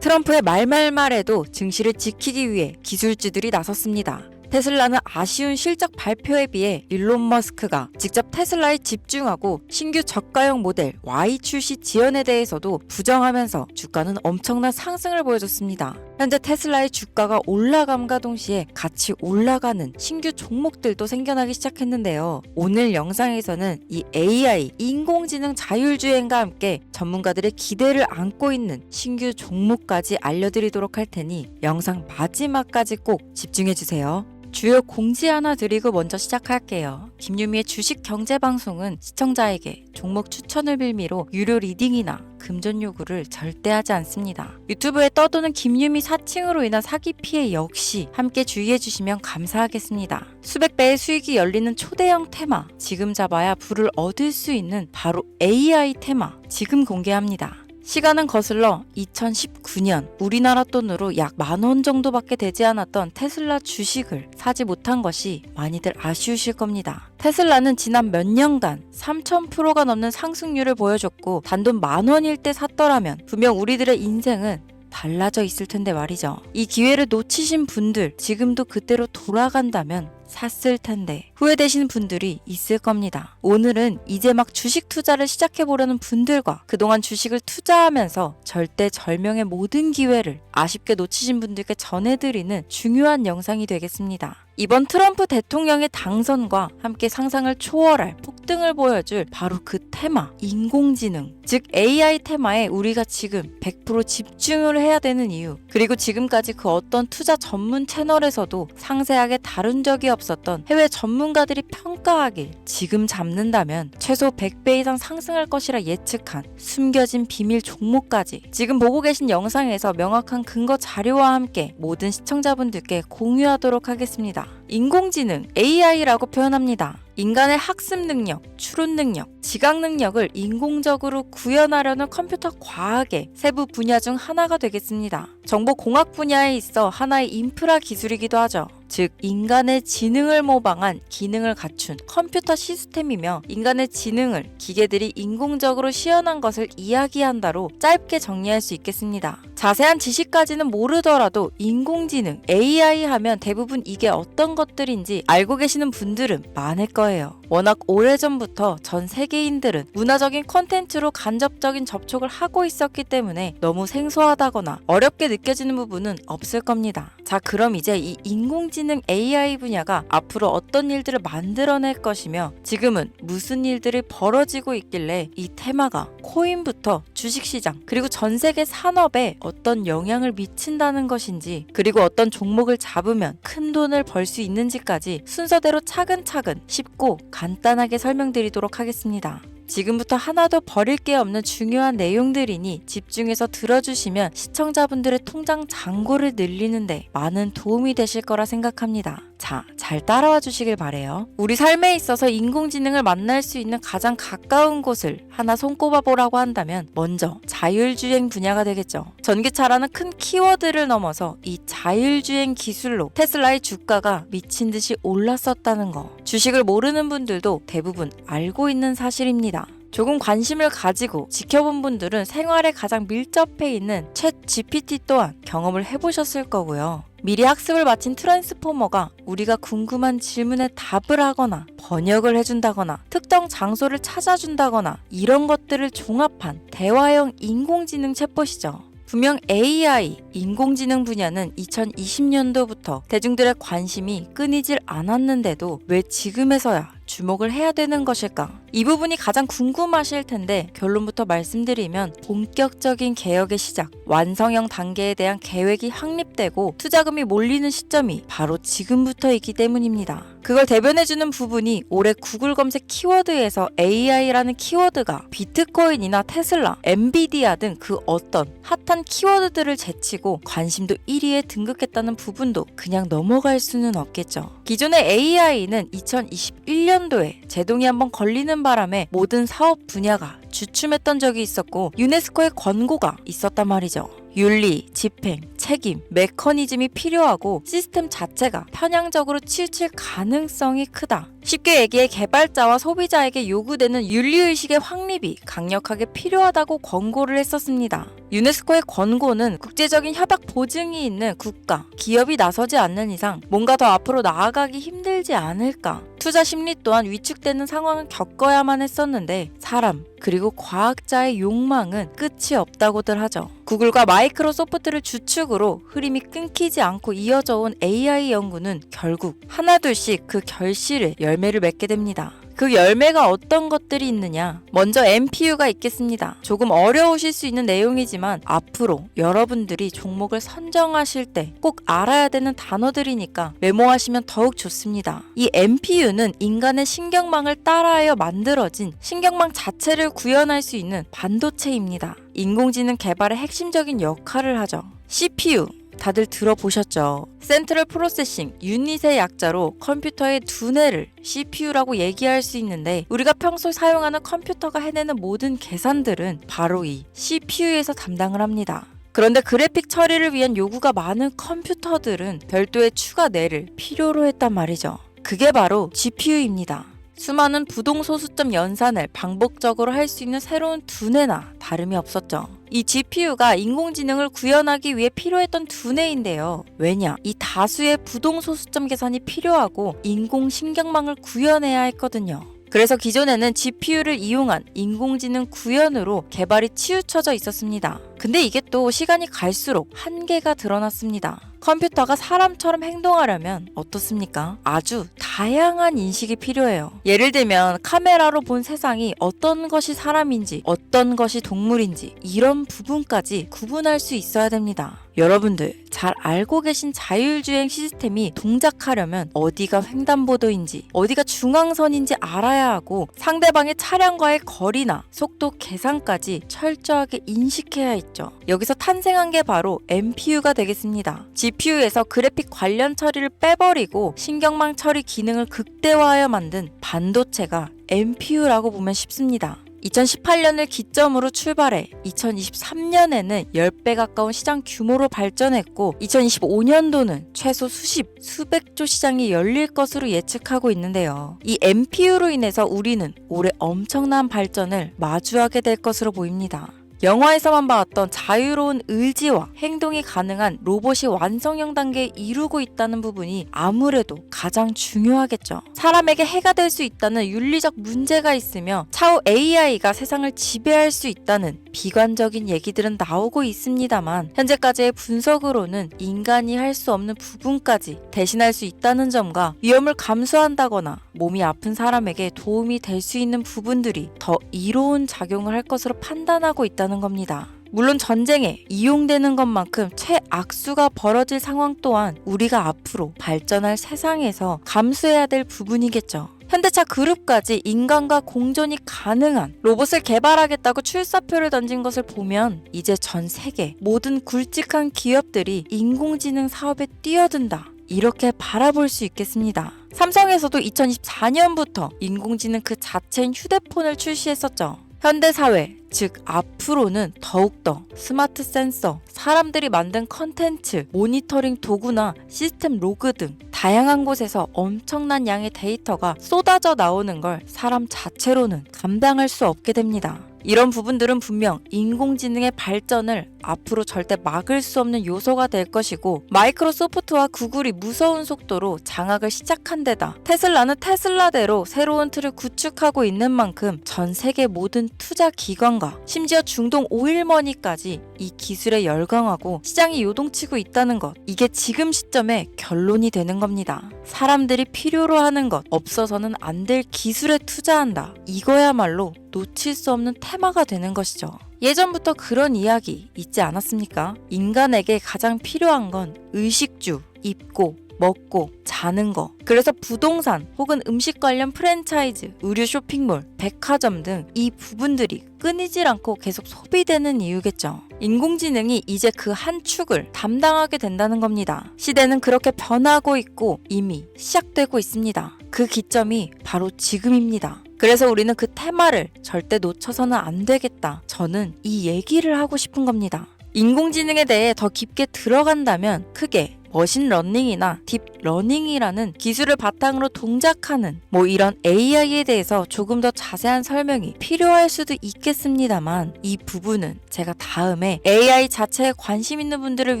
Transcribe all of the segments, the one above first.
트럼프의 말말말에도 증시를 지키기 위해 기술주들이 나섰습니다. 테슬라는 아쉬운 실적 발표에 비해 일론 머스크가 직접 테슬라에 집중하고 신규 저가형 모델 Y 출시 지연에 대해서도 부정하면서 주가는 엄청난 상승을 보여줬습니다. 현재 테슬라의 주가가 올라감과 동시에 같이 올라가는 신규 종목들도 생겨나기 시작했는데요. 오늘 영상에서는 이 AI, 인공지능 자율주행과 함께 전문가들의 기대를 안고 있는 신규 종목까지 알려드리도록 할 테니 영상 마지막까지 꼭 집중해주세요. 주요 공지 하나 드리고 먼저 시작할게요. 김유미의 주식 경제 방송은 시청자에게 종목 추천을 빌미로 유료 리딩이나 금전 요구를 절대 하지 않습니다. 유튜브에 떠도는 김유미 사칭으로 인한 사기 피해 역시 함께 주의해 주시면 감사하겠습니다. 수백 배의 수익이 열리는 초대형 테마, 지금 잡아야 부를 얻을 수 있는 바로 AI 테마, 지금 공개합니다. 시간은 거슬러 2019년 우리나라 돈으로 약 10,000원 정도밖에 되지 않았던 테슬라 주식을 사지 못한 것이 많이들 아쉬우실 겁니다. 테슬라는 지난 몇 년간 3000%가 넘는 상승률을 보여줬고 단돈 10,000원일 때 샀더라면 분명 우리들의 인생은 달라져 있을 텐데 말이죠. 이 기회를 놓치신 분들, 지금도 그때로 돌아간다면 샀을 텐데 후회되시는 분들이 있을 겁니다. 오늘은 이제 막 주식 투자를 시작해보려는 분들과 그동안 주식을 투자하면서 절대절명의 모든 기회를 아쉽게 놓치신 분들께 전해드리는 중요한 영상이 되겠습니다. 이번 트럼프 대통령의 당선과 함께 상상을 초월할 폭등을 보여줄 바로 그 테마, 인공지능, 즉 AI 테마에 우리가 지금 100% 집중을 해야 되는 이유, 그리고 지금까지 그 어떤 투자 전문 채널에서도 상세하게 다룬 적이 없었던 해외 전문가들이 평가하길 지금 잡는다면 최소 100배 이상 상승할 것이라 예측한 숨겨진 비밀 종목까지 지금 보고 계신 영상에서 명확한 근거 자료와 함께 모든 시청자분들께 공유하도록 하겠습니다. 인공지능, AI라고 표현합니다. 인간의 학습 능력, 추론 능력, 지각 능력을 인공적으로 구현하려는 컴퓨터 과학의 세부 분야 중 하나가 되겠습니다. 정보공학 분야에 있어 하나의 인프라 기술이기도 하죠. 즉 인간의 지능을 모방한 기능을 갖춘 컴퓨터 시스템이며 인간의 지능을 기계들이 인공적으로 시연한 것을 이야기한다로 짧게 정리할 수 있겠습니다. 자세한 지식까지는 모르더라도 인공지능, AI 하면 대부분 이게 어떤 것들인지 알고 계시는 분들은 많을 거예요. 워낙 오래전부터 전 세계인들은 문화적인 콘텐츠로 간접적인 접촉을 하고 있었기 때문에 너무 생소하다거나 어렵게 느껴지는 부분은 없을 겁니다. 자, 그럼 이제 이 인공지능 AI 분야가 앞으로 어떤 일들을 만들어낼 것이며 지금은 무슨 일들이 벌어지고 있길래 이 테마가 코인부터 주식시장 그리고 전 세계 산업에 어떤 영향을 미친다는 것인지, 그리고 어떤 종목을 잡으면 큰 돈을 벌 수 있는지까지 순서대로 차근차근 쉽고 간단하게 설명드리도록 하겠습니다. 지금부터 하나도 버릴 게 없는 중요한 내용들이니 집중해서 들어주시면 시청자분들의 통장 잔고를 늘리는데 많은 도움이 되실 거라 생각합니다. 자, 잘 따라와 주시길 바래요. 우리 삶에 있어서 인공지능을 만날 수 있는 가장 가까운 곳을 하나 손꼽아 보라고 한다면 먼저 자율주행 분야가 되겠죠. 전기차라는 큰 키워드를 넘어서 이 자율주행 기술로 테슬라의 주가가 미친 듯이 올랐었다는 거, 주식을 모르는 분들도 대부분 알고 있는 사실입니다. 조금 관심을 가지고 지켜본 분들은 생활에 가장 밀접해 있는 챗 GPT 또한 경험을 해보셨을 거고요. 미리 학습을 마친 트랜스포머가 우리가 궁금한 질문에 답을 하거나 번역을 해준다거나 특정 장소를 찾아준다거나 이런 것들을 종합한 대화형 인공지능 챗봇이죠. 분명 AI, 인공지능 분야는 2020년도부터 대중들의 관심이 끊이질 않았는데도 왜 지금에서야 주목을 해야 되는 것일까? 이 부분이 가장 궁금하실 텐데 결론부터 말씀드리면 본격적인 개혁의 시작, 완성형 단계에 대한 계획이 확립되고 투자금이 몰리는 시점이 바로 지금부터이기 때문입니다. 그걸 대변해주는 부분이 올해 구글 검색 키워드에서 AI라는 키워드가 비트코인이나 테슬라, 엔비디아 등 그 어떤 핫한 키워드들을 제치고 관심도 1위에 등극했다는 부분도 그냥 넘어갈 수는 없겠죠. 기존의 AI는 2021년도에 제동이 한번 걸리는 바람에 모든 사업 분야가 주춤했던 적이 있었고 유네스코의 권고가 있었단 말이죠. 윤리, 집행, 책임, 메커니즘이 필요하고 시스템 자체가 편향적으로 치우칠 가능성이 크다. 쉽게 얘기해 개발자와 소비자에게 요구되는 윤리의식의 확립이 강력하게 필요하다고 권고를 했었습니다. 유네스코의 권고는 국제적인 협약 보증이 있는 국가, 기업이 나서지 않는 이상 뭔가 더 앞으로 나아가기 힘들지 않을까. 투자 심리 또한 위축되는 상황을 겪어야만 했었는데 사람, 그리고 과학자의 욕망은 끝이 없다고들 하죠. 구글과 마이크로소프트를 주축으로 흐름이 끊기지 않고 이어져 온 AI 연구는 결국 하나둘씩 그 결실의 열매를 맺게 됩니다. 그 열매가 어떤 것들이 있느냐? 먼저 NPU가 있겠습니다. 조금 어려우실 수 있는 내용이지만 앞으로 여러분들이 종목을 선정하실 때 꼭 알아야 되는 단어들이니까 메모하시면 더욱 좋습니다. 이 NPU는 인간의 신경망을 따라하여 만들어진 신경망 자체를 구현할 수 있는 반도체입니다. 인공지능 개발의 핵심적인 역할을 하죠. CPU 다들 들어보셨죠? 센트럴 프로세싱 유닛의 약자로 컴퓨터의 두뇌를 CPU라고 얘기할 수 있는데 우리가 평소 사용하는 컴퓨터가 해내는 모든 계산들은 바로 이 CPU에서 담당을 합니다. 그런데 그래픽 처리를 위한 요구가 많은 컴퓨터들은 별도의 추가 뇌를 필요로 했단 말이죠. 그게 바로 GPU입니다. 수많은 부동소수점 연산을 반복적으로 할 수 있는 새로운 두뇌나 다름이 없었죠. 이 GPU가 인공지능을 구현하기 위해 필요했던 두뇌인데요. 왜냐? 이 다수의 부동소수점 계산이 필요하고 인공신경망을 구현해야 했거든요. 그래서 기존에는 GPU를 이용한 인공지능 구현으로 개발이 치우쳐져 있었습니다. 근데 이게 또 시간이 갈수록 한계가 드러났습니다. 컴퓨터가 사람처럼 행동하려면 어떻습니까? 아주 다양한 인식이 필요해요. 예를 들면 카메라로 본 세상이 어떤 것이 사람인지 어떤 것이 동물인지 이런 부분까지 구분할 수 있어야 됩니다. 여러분들 잘 알고 계신 자율주행 시스템이 동작하려면 어디가 횡단보도인지 어디가 중앙선인지 알아야 하고 상대방의 차량과의 거리나 속도 계산까지 철저하게 인식해야 있죠. 여기서 탄생한 게 바로 NPU가 되겠습니다. GPU에서 그래픽 관련 처리를 빼버리고 신경망 처리 기능을 극대화하여 만든 반도체가 NPU라고 보면 쉽습니다. 2018년을 기점으로 출발해 2023년에는 10배 가까운 시장 규모로 발전했고 2025년도는 최소 수백조 시장이 열릴 것으로 예측하고 있는데요. 이 NPU로 인해서 우리는 올해 엄청난 발전을 마주하게 될 것으로 보입니다. 영화에서만 봤던 자유로운 의지와 행동이 가능한 로봇이 완성형 단계에 이루고 있다는 부분이 아무래도 가장 중요하겠죠. 사람에게 해가 될 수 있다는 윤리적 문제가 있으며 차후 AI가 세상을 지배할 수 있다는 비관적인 얘기들은 나오고 있습니다만 현재까지의 분석으로는 인간이 할 수 없는 부분까지 대신할 수 있다는 점과 위험을 감수한다거나 몸이 아픈 사람에게 도움이 될 수 있는 부분들이 더 이로운 작용을 할 것으로 판단하고 있다는 겁니다. 물론 전쟁에 이용되는 것만큼 최악수가 벌어질 상황 또한 우리가 앞으로 발전할 세상에서 감수해야 될 부분이겠죠. 현대차 그룹까지 인간과 공존이 가능한 로봇을 개발하겠다고 출사표를 던진 것을 보면 이제 전 세계 모든 굵직한 기업들이 인공지능 사업에 뛰어든다. 이렇게 바라볼 수 있겠습니다. 삼성에서도 2024년부터 인공지능 그 자체인 휴대폰을 출시했었죠. 현대사회, 즉 앞으로는 더욱더 스마트 센서, 사람들이 만든 컨텐츠, 모니터링 도구나 시스템 로그 등 다양한 곳에서 엄청난 양의 데이터가 쏟아져 나오는 걸 사람 자체로는 감당할 수 없게 됩니다. 이런 부분들은 분명 인공지능의 발전을 앞으로 절대 막을 수 없는 요소가 될 것이고 마이크로소프트와 구글이 무서운 속도로 장악을 시작한 데다 테슬라는 테슬라대로 새로운 틀을 구축하고 있는 만큼 전 세계 모든 투자 기관과 심지어 중동 오일머니까지 이 기술에 열광하고 시장이 요동치고 있다는 것, 이게 지금 시점에 결론이 되는 겁니다. 사람들이 필요로 하는 것, 없어서는 안 될 기술에 투자한다. 이거야말로 놓칠 수 없는 테마가 되는 것이죠. 예전부터 그런 이야기 있지 않았습니까? 인간에게 가장 필요한 건 의식주, 입고, 먹고, 자는 거. 그래서 부동산 혹은 음식 관련 프랜차이즈, 의류 쇼핑몰, 백화점 등 이 부분들이 끊이질 않고 계속 소비되는 이유겠죠. 인공지능이 이제 그 한 축을 담당하게 된다는 겁니다. 시대는 그렇게 변하고 있고 이미 시작되고 있습니다. 그 기점이 바로 지금입니다. 그래서 우리는 그 테마를 절대 놓쳐서는 안 되겠다. 저는 이 얘기를 하고 싶은 겁니다. 인공지능에 대해 더 깊게 들어간다면 크게 머신러닝이나 딥러닝이라는 기술을 바탕으로 동작하는 이런 AI에 대해서 조금 더 자세한 설명이 필요할 수도 있겠습니다만, 이 부분은 제가 다음에 AI 자체에 관심 있는 분들을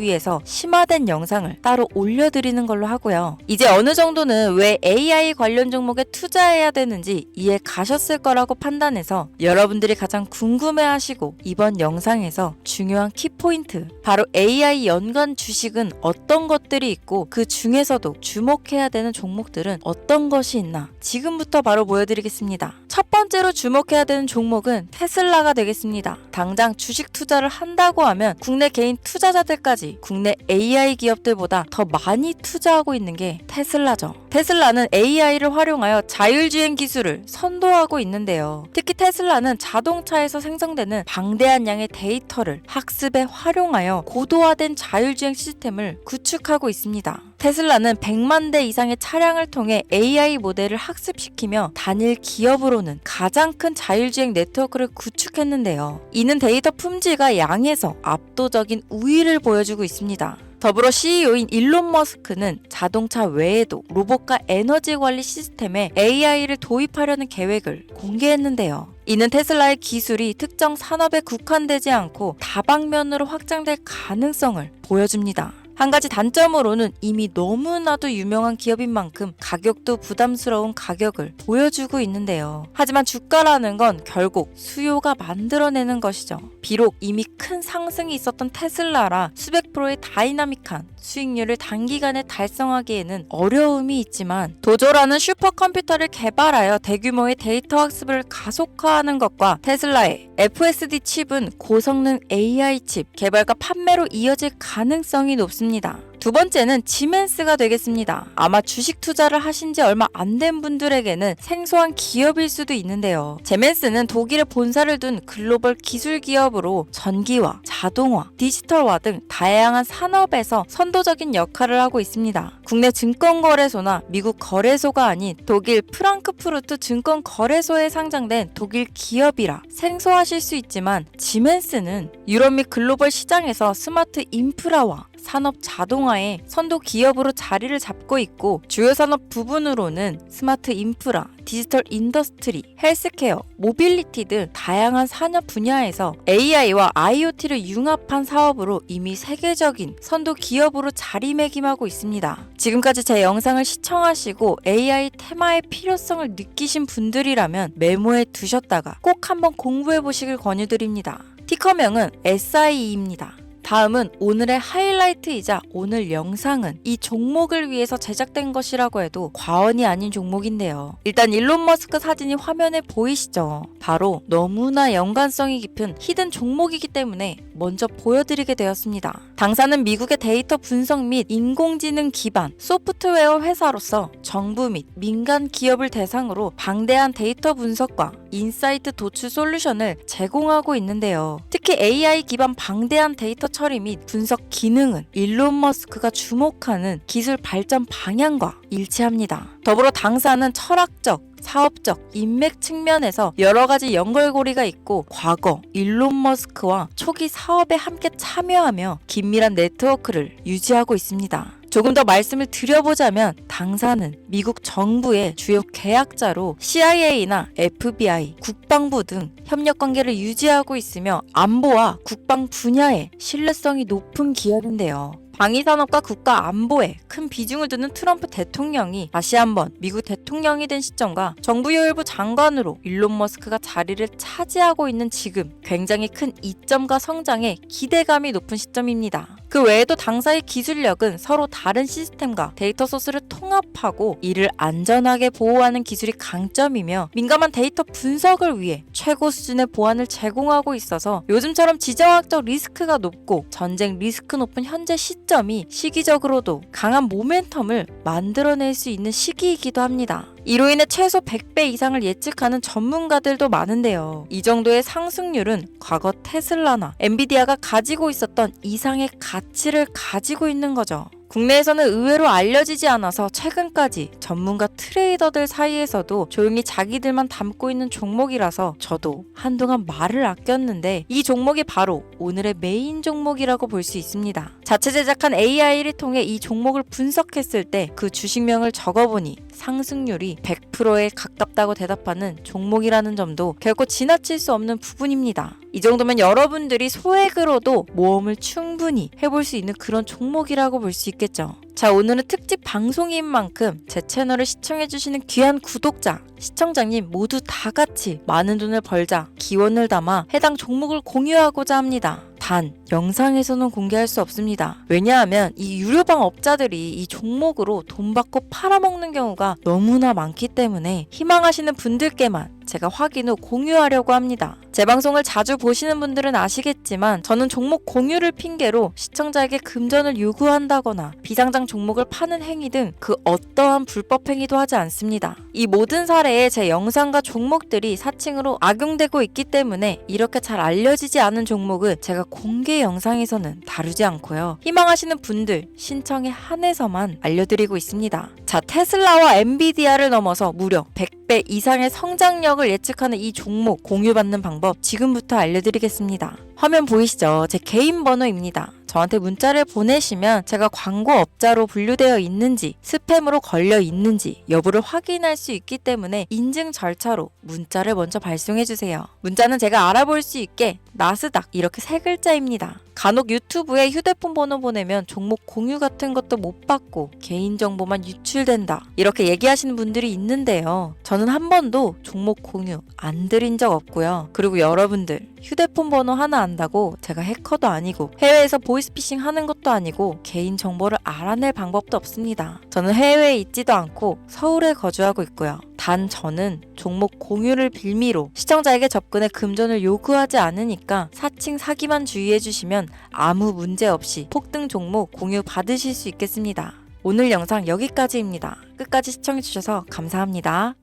위해서 심화된 영상을 따로 올려드리는 걸로 하고요. 이제 어느 정도는 왜 AI 관련 종목에 투자해야 되는지 이해 가셨을 거라고 판단해서 여러분들이 가장 궁금해하시고 이번 영상에서 중요한 키포인트, 바로 AI 연관 주식은 어떤 것들이 있고 그 중에서도 주목해야 되는 종목들은 어떤 것이 있나 지금부터 바로 보여드리겠습니다. 첫 번째로 주목해야 되는 종목은 테슬라가 되겠습니다. 당장 주식 투자를 한다고 하면 국내 개인 투자자들까지 국내 AI 기업들보다 더 많이 투자하고 있는 게 테슬라죠. 테슬라는 AI를 활용하여 자율주행 기술을 선도하고 있는데요. 특히 테슬라는 자동차에서 생성되는 방대한 양의 데이터를 학습에 활용하여 고도화된 자율주행 시스템을 구축하고 있습니다. 테슬라는 100만 대 이상의 차량을 통해 AI 모델을 학습시키며 단일 기업으로는 가장 큰 자율주행 네트워크를 구축했는데요. 이는 데이터 품질과 양에서 압도적인 우위를 보여주고 있습니다. 더불어 CEO인 일론 머스크는 자동차 외에도 로봇과 에너지 관리 시스템에 AI를 도입하려는 계획을 공개했는데요. 이는 테슬라의 기술이 특정 산업에 국한되지 않고 다방면으로 확장될 가능성을 보여줍니다. 한 가지 단점으로는 이미 너무나도 유명한 기업인 만큼 가격도 부담스러운 가격을 보여주고 있는데요. 하지만 주가라는 건 결국 수요가 만들어내는 것이죠. 비록 이미 큰 상승이 있었던 테슬라라 수백 프로의 다이나믹한 수익률을 단기간에 달성하기에는 어려움이 있지만, 도조라는 슈퍼컴퓨터를 개발하여 대규모의 데이터 학습을 가속화하는 것과 테슬라의 FSD 칩은 고성능 AI 칩 개발과 판매로 이어질 가능성이 높습니다. 두 번째는 지멘스가 되겠습니다. 아마 주식 투자를 하신 지 얼마 안 된 분들에게는 생소한 기업일 수도 있는데요. 지멘스는 독일에 본사를 둔 글로벌 기술 기업으로 전기화, 자동화, 디지털화 등 다양한 산업에서 선도적인 역할을 하고 있습니다. 국내 증권거래소나 미국 거래소가 아닌 독일 프랑크푸르트 증권거래소에 상장된 독일 기업이라 생소하실 수 있지만, 지멘스는 유럽 및 글로벌 시장에서 스마트 인프라와 산업 자동화의 선도 기업으로 자리를 잡고 있고, 주요 산업 부분으로는 스마트 인프라, 디지털 인더스트리, 헬스케어, 모빌리티 등 다양한 산업 분야에서 AI와 IoT를 융합한 사업으로 이미 세계적인 선도 기업으로 자리매김하고 있습니다. 지금까지 제 영상을 시청하시고 AI 테마의 필요성을 느끼신 분들이라면 메모해 두셨다가 꼭 한번 공부해 보시길 권유드립니다. 티커명은 SIE입니다. 다음은 오늘의 하이라이트이자 오늘 영상은 이 종목을 위해서 제작된 것이라고 해도 과언이 아닌 종목인데요. 일단 일론 머스크 사진이 화면에 보이시죠? 바로 너무나 연관성이 깊은 히든 종목이기 때문에 먼저 보여드리게 되었습니다. 당사는 미국의 데이터 분석 및 인공지능 기반 소프트웨어 회사로서 정부 및 민간 기업을 대상으로 방대한 데이터 분석과 인사이트 도출 솔루션을 제공하고 있는데요. 특히 AI 기반 방대한 데이터 처리 및 분석 기능은 일론 머스크가 주목하는 기술 발전 방향과 일치합니다. 더불어 당사는 철학적, 사업적, 인맥 측면에서 여러 가지 연결고리가 있고, 과거 일론 머스크와 초기 사업에 함께 참여하며 긴밀한 네트워크를 유지하고 있습니다. 조금 더 말씀을 드려보자면, 당사는 미국 정부의 주요 계약자로 CIA나 FBI, 국방부 등 협력 관계를 유지하고 있으며 안보와 국방 분야에 신뢰성이 높은 기업인데요. 방위산업과 국가 안보에 큰 비중을 두는 트럼프 대통령이 다시 한번 미국 대통령이 된 시점과 정부요일부 장관으로 일론 머스크가 자리를 차지하고 있는 지금 굉장히 큰 이점과 성장에 기대감이 높은 시점입니다. 그 외에도 당사의 기술력은 서로 다른 시스템과 데이터 소스를 통합하고 이를 안전하게 보호하는 기술이 강점이며, 민감한 데이터 분석을 위해 최고 수준의 보안을 제공하고 있어서 요즘처럼 지정학적 리스크가 높고 전쟁 리스크 높은 현재 시점이 시기적으로도 강한 모멘텀을 만들어낼 수 있는 시기이기도 합니다. 이로 인해 최소 100배 이상을 예측하는 전문가들도 많은데요. 이 정도의 상승률은 과거 테슬라나 엔비디아가 가지고 있었던 이상의 가치를 가지고 있는 거죠. 국내에서는 의외로 알려지지 않아서 최근까지 전문가 트레이더들 사이에서도 조용히 자기들만 담고 있는 종목이라서 저도 한동안 말을 아꼈는데 이 종목이 바로 오늘의 메인 종목이라고 볼 수 있습니다. 자체 제작한 AI를 통해 이 종목을 분석했을 때 그 주식명을 적어보니 상승률이 100%에 가깝다고 대답하는 종목이라는 점도 결코 지나칠 수 없는 부분입니다. 이 정도면 여러분들이 소액으로도 모험을 충분히 해볼 수 있는 그런 종목이라고 볼 수 있겠죠. 자, 오늘은 특집 방송인 만큼 제 채널을 시청해주시는 귀한 구독자, 시청자님 모두 다 같이 많은 돈을 벌자 기원을 담아 해당 종목을 공유하고자 합니다. 단, 영상에서는 공개할 수 없습니다. 왜냐하면 이 유료방 업자들이 이 종목으로 돈 받고 팔아먹는 경우가 너무나 많기 때문에 희망하시는 분들께만 제가 확인 후 공유하려고 합니다. 제 방송을 자주 보시는 분들은 아시겠지만 저는 종목 공유를 핑계로 시청자에게 금전을 요구한다거나 비상장 종목을 파는 행위 등 그 어떠한 불법 행위도 하지 않습니다. 이 모든 사례에 제 영상과 종목들이 사칭으로 악용되고 있기 때문에 이렇게 잘 알려지지 않은 종목은 제가 공개 영상에서는 다루지 않고요. 희망하시는 분들 신청에 한해서만 알려드리고 있습니다. 자, 테슬라와 엔비디아를 넘어서 무려 100배 이상의 성장력을 예측하는 이 종목 공유받는 방법 지금부터 알려드리겠습니다. 화면 보이시죠? 제 개인 번호입니다. 저한테 문자를 보내시면 제가 광고업자로 분류되어 있는지 스팸으로 걸려 있는지 여부를 확인할 수 있기 때문에 인증 절차로 문자를 먼저 발송해주세요. 문자는 제가 알아볼 수 있게 나스닥 이렇게 세 글자입니다. 간혹 유튜브에 휴대폰 번호 보내면 종목 공유 같은 것도 못 받고 개인정보만 유출된다 이렇게 얘기하시는 분들이 있는데요. 저는 한 번도 종목 공유 안 드린 적 없고요. 그리고 여러분들 휴대폰 번호 하나 안다고 제가 해커도 아니고 해외에서 보이스피싱 하는 것도 아니고 개인정보를 알아낼 방법도 없습니다. 저는 해외에 있지도 않고 서울에 거주하고 있고요. 단 저는 종목 공유를 빌미로 시청자에게 접근해 금전을 요구하지 않으니까 사칭 사기만 주의해주시면 아무 문제 없이 폭등 종목 공유 받으실 수 있겠습니다. 오늘 영상 여기까지입니다. 끝까지 시청해주셔서 감사합니다.